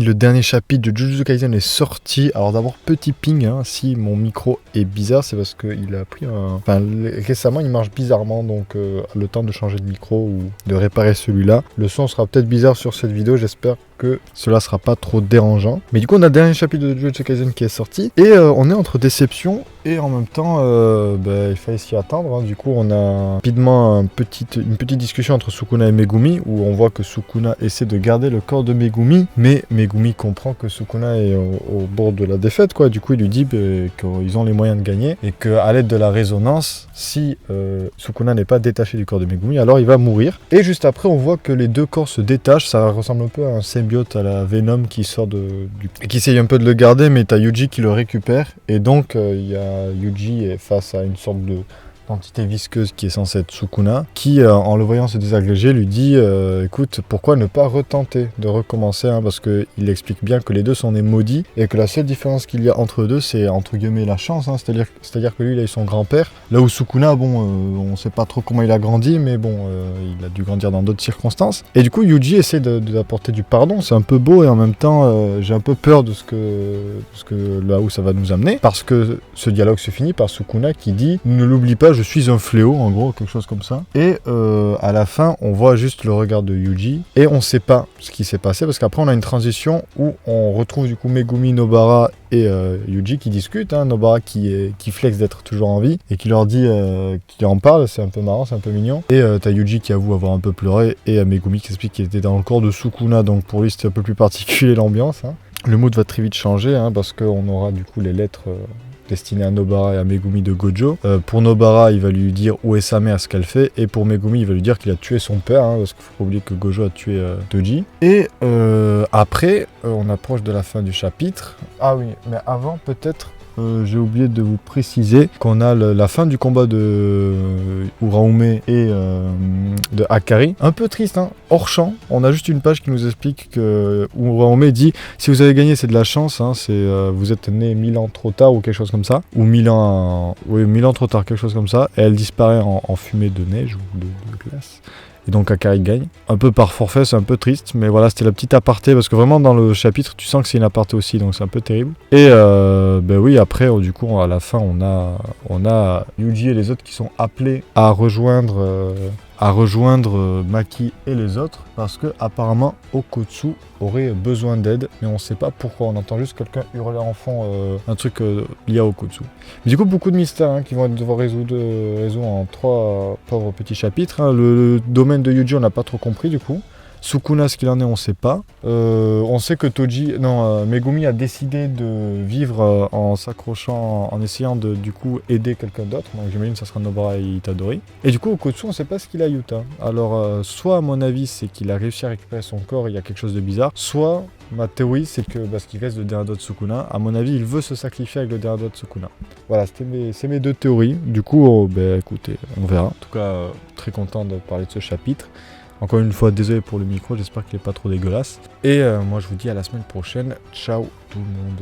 le dernier chapitre de Jujutsu Kaisen est sorti. Alors d'abord, petit ping, hein, si mon micro est bizarre, c'est parce qu'il a pris un... Enfin, récemment, il marche bizarrement, donc le temps de changer de micro ou de réparer celui-là. Le son sera peut-être bizarre sur cette vidéo, j'espère que cela sera pas trop dérangeant. Mais du coup, on a le dernier chapitre de Jujutsu Kaisen qui est sorti, et on est entre déception et en même temps, il fallait s'y attendre. Hein. Du coup, on a rapidement une petite discussion entre Sukuna et Megumi, où on voit que Sukuna essaie de garder le corps de Megumi, mais Megumi comprend que Sukuna est au bord de la défaite, quoi. Du coup, il lui dit qu'ils ont les moyens de gagner, et qu'à l'aide de la résonance, si Sukuna n'est pas détaché du corps de Megumi, alors il va mourir. Et juste après, on voit que les deux corps se détachent. Ça ressemble un peu à un symbiote à la Venom qui sort qui essaye un peu de le garder, mais t'as Yuji qui le récupère, et donc il y a Yuji est face à une sorte d'entité visqueuse qui est censée être Sukuna, qui en le voyant se désagréger lui dit écoute, pourquoi ne pas retenter de recommencer, hein, parce qu'il explique bien que les deux sont des maudits et que la seule différence qu'il y a entre eux deux, c'est entre guillemets la chance, hein, c'est-à-dire que lui il a eu son grand-père, là où Sukuna, on sait pas trop comment il a grandi, mais il a dû grandir dans d'autres circonstances. Et du coup Yuji essaie d'apporter du pardon, c'est un peu beau, et en même temps j'ai un peu peur de ce que là où ça va nous amener, parce que ce dialogue se finit par Sukuna qui dit ne l'oublie pas, je suis un fléau, en gros, quelque chose comme ça. Et à la fin, on voit juste le regard de Yuji, et on sait pas ce qui s'est passé, parce qu'après on a une transition où on retrouve du coup Megumi, Nobara et Yuji qui discutent, hein. Nobara qui flex d'être toujours en vie, et qui leur dit, qui en parle, c'est un peu marrant, c'est un peu mignon. Et t'as Yuji qui avoue avoir un peu pleuré, et Megumi qui explique qu'il était dans le corps de Sukuna, donc pour lui c'était un peu plus particulier l'ambiance. Hein. Le mood va très vite changer, hein, parce qu'on aura du coup les lettres... destiné à Nobara et à Megumi de Gojo. Pour Nobara, il va lui dire où est sa mère, ce qu'elle fait, et pour Megumi, il va lui dire qu'il a tué son père, hein, parce qu'il faut pas oublier que Gojo a tué Toji. Et après, on approche de la fin du chapitre. Ah oui, mais avant, peut-être... j'ai oublié de vous préciser qu'on a la fin du combat de Uraume et de Akari. Un peu triste, hein, hors champ. On a juste une page qui nous explique que Uraume dit si vous avez gagné, c'est de la chance, hein, vous êtes né 1000 ans trop tard ou quelque chose comme ça. Ou 1000 ans trop tard, quelque chose comme ça. Et elle disparaît en fumée de neige ou de glace. Et donc Akari gagne. Un peu par forfait, c'est un peu triste, mais voilà, c'était la petite aparté, parce que vraiment dans le chapitre, tu sens que c'est une aparté aussi, donc c'est un peu terrible. Et oui, après, du coup, à la fin, on a Yuji et les autres qui sont appelés à rejoindre Maki et les autres, parce que apparemment Okotsu aurait besoin d'aide, mais on sait pas pourquoi. On entend juste quelqu'un hurler en fond un truc lié à Okotsu. Mais du coup, beaucoup de mystères, hein, qui vont devoir résoudre en 3 pauvres petits chapitres. Hein. Le domaine de Yuji, on n'a pas trop compris du coup. Sukuna, ce qu'il en est, on sait pas. On sait que Megumi a décidé de vivre en s'accrochant, en essayant de du coup aider quelqu'un d'autre. Donc j'imagine que ça sera Nobara et Itadori. Et du coup, Okotsu, on sait pas ce qu'il a Yuta. Alors, soit à mon avis, c'est qu'il a réussi à récupérer son corps, il y a quelque chose de bizarre. Soit, ma théorie, c'est que parce qu'il reste le dernier de Sukuna, à mon avis, il veut se sacrifier avec le dernier de Sukuna. Voilà, c'est mes 2 théories. Du coup, écoutez, on verra. En tout cas, très content de parler de ce chapitre. Encore une fois, désolé pour le micro, j'espère qu'il n'est pas trop dégueulasse. Et moi, je vous dis à la semaine prochaine. Ciao tout le monde.